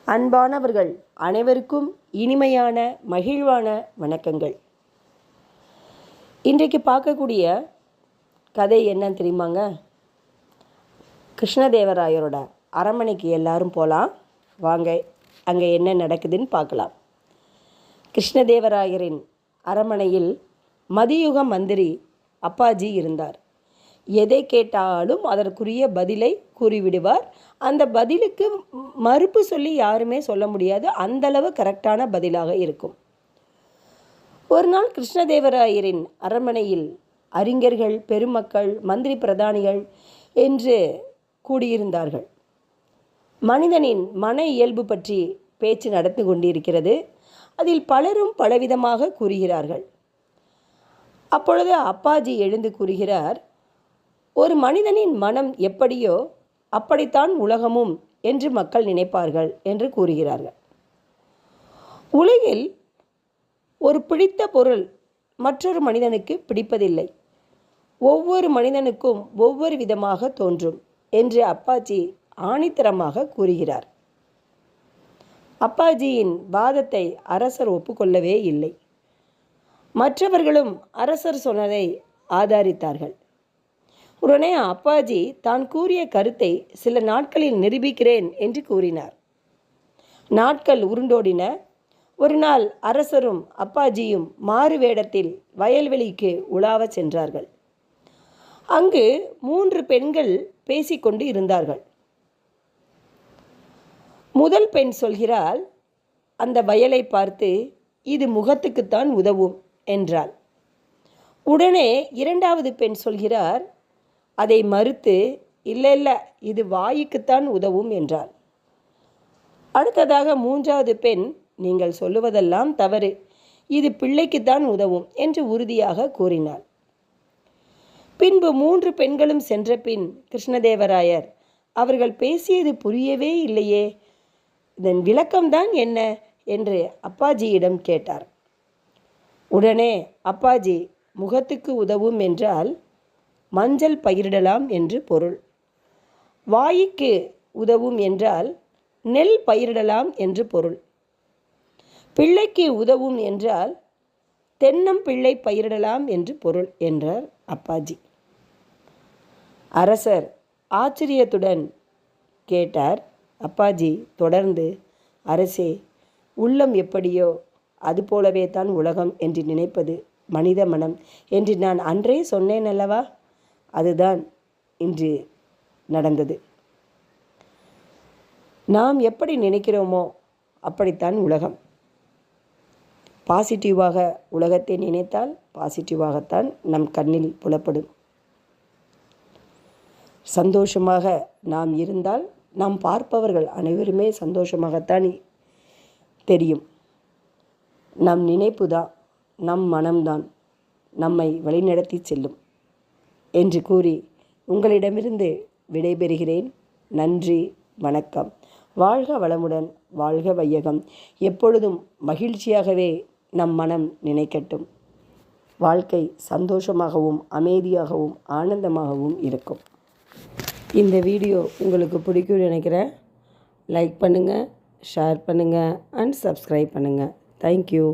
அன்பானவர்கள் அனைவருக்கும் இனிமையான மகிழ்வான வணக்கங்கள். இன்றைக்கு பார்க்கக்கூடிய கதை என்னன்னு தெரியுமாங்க? கிருஷ்ணதேவராயரோட அரண்மனைக்கு எல்லாரும் போகலாம் வாங்க, அங்கே என்ன நடக்குதுன்னு பார்க்கலாம். கிருஷ்ணதேவராயரின் அரண்மனையில் மதியுக மந்திரி அப்பாஜி இருந்தார். எதை கேட்டாலும் அதற்குரிய பதிலை கூறிவிடுவார். அந்த பதிலுக்கு மறுப்பு சொல்லி யாருமே சொல்ல முடியாது, அந்தளவு கரெக்டான பதிலாக இருக்கும். ஒரு நாள் கிருஷ்ணதேவராயரின் அரண்மனையில் அறிஞர்கள், பெருமக்கள், மந்திரி பிரதானிகள் என்று கூடியிருந்தார்கள். மனிதனின் மன இயல்பு பற்றி பேச்சு நடந்து கொண்டிருக்கிறது. அதில் பலரும் பலவிதமாக கூறுகிறார்கள். அப்பொழுது அப்பாஜி எழுந்து கூறுகிறார், ஒரு மனிதனின் மனம் எப்படியோ அப்படித்தான் உலகமும் என்று மக்கள் நினைப்பார்கள் என்று கூறுகிறார்கள். உலகில் ஒரு பிடித்த பொருள் மற்றொரு மனிதனுக்கு பிடிப்பதில்லை. ஒவ்வொரு மனிதனுக்கும் ஒவ்வொரு விதமாக தோன்றும் என்று அப்பாஜி ஆணித்தரமாக கூறுகிறார். அப்பாஜியின் வாதத்தை அரசர் ஒப்புக்கொள்ளவே இல்லை. மற்றவர்களும் அரசர் சொன்னதை ஆதரித்தார்கள். உடனே அப்பாஜி தான் கூறிய கருத்தை சில நாட்களில் நிரூபிக்கிறேன் என்று கூறினார். நாட்கள் உருண்டோடின. ஒரு நாள் அரசரும் அப்பாஜியும் மாறு வேடத்தில் வயல்வெளிக்கு உலாவ சென்றார்கள். அங்கு 3 பெண்கள் பேசிக்கொண்டு இருந்தார்கள். முதல் பெண் சொல்கிறாள், அந்த வயலை பார்த்து, இது முகத்துக்குத்தான் உதவும் என்றாள். உடனே 2வது பெண் சொல்கிறார், அதை மறுத்து, இல்லை இது வாயுக்குத்தான் உதவும் என்றாள். அடுத்ததாக 3வது பெண், நீங்கள் சொல்லுவதெல்லாம் தவறு, இது பிள்ளைக்குத்தான் உதவும் என்று உறுதியாக கூறினாள். பின்பு 3 பெண்களும் சென்ற பின் கிருஷ்ணதேவராயர், அவர்கள் பேசியது புரியவே இல்லையே, இதன் விளக்கம்தான் என்ன என்று அப்பாஜியிடம் கேட்டார். உடனே அப்பாஜி, முகத்துக்கு உதவும் என்றால் மஞ்சள் பயிரிடலாம் என்று பொருள், வாய்க்கு உதவும் என்றால் நெல் பயிரிடலாம் என்று பொருள், பிள்ளைக்கு உதவும் என்றால் தென்னம்பிள்ளை பயிரிடலாம் என்று பொருள் என்றார் அப்பாஜி. அரசர் ஆச்சரியத்துடன் கேட்டார். அப்பாஜி தொடர்ந்து, அரசே, உள்ளம் எப்படியோ அதுபோலவே தான் உலகம் என்று நினைப்பது மனித மனம் என்று நான் அன்றே சொன்னேன் அல்லவா? அதுதான் இன்று நடந்தது. நாம் எப்படி நினைக்கிறோமோ அப்படித்தான் உலகம். பாசிட்டிவாக உலகத்தை நினைத்தால் பாசிட்டிவாகத்தான் நம் கண்ணில் புலப்படும். சந்தோஷமாக நாம் இருந்தால் நாம் பார்ப்பவர்கள் அனைவருமே சந்தோஷமாகத்தான் தெரியும். நம் நினைப்பு தான், நம் மனம்தான் நம்மை வழிநடத்தி செல்லும் என்று கூறி உங்களிடமிருந்து விடைபெறுகிறேன். நன்றி, வணக்கம். வாழ்க வளமுடன், வாழ்க வையகம். எப்பொழுதும் மகிழ்ச்சியாகவே நம் மனம் நினைக்கட்டும். வாழ்க்கை சந்தோஷமாகவும் அமைதியாகவும் ஆனந்தமாகவும் இருக்கும். இந்த வீடியோ உங்களுக்கு பிடிக்கும்னு நினைக்கிறேன். லைக் பண்ணுங்கள், ஷேர் பண்ணுங்கள் அண்ட் சப்ஸ்கிரைப் பண்ணுங்கள். தேங்க்யூ.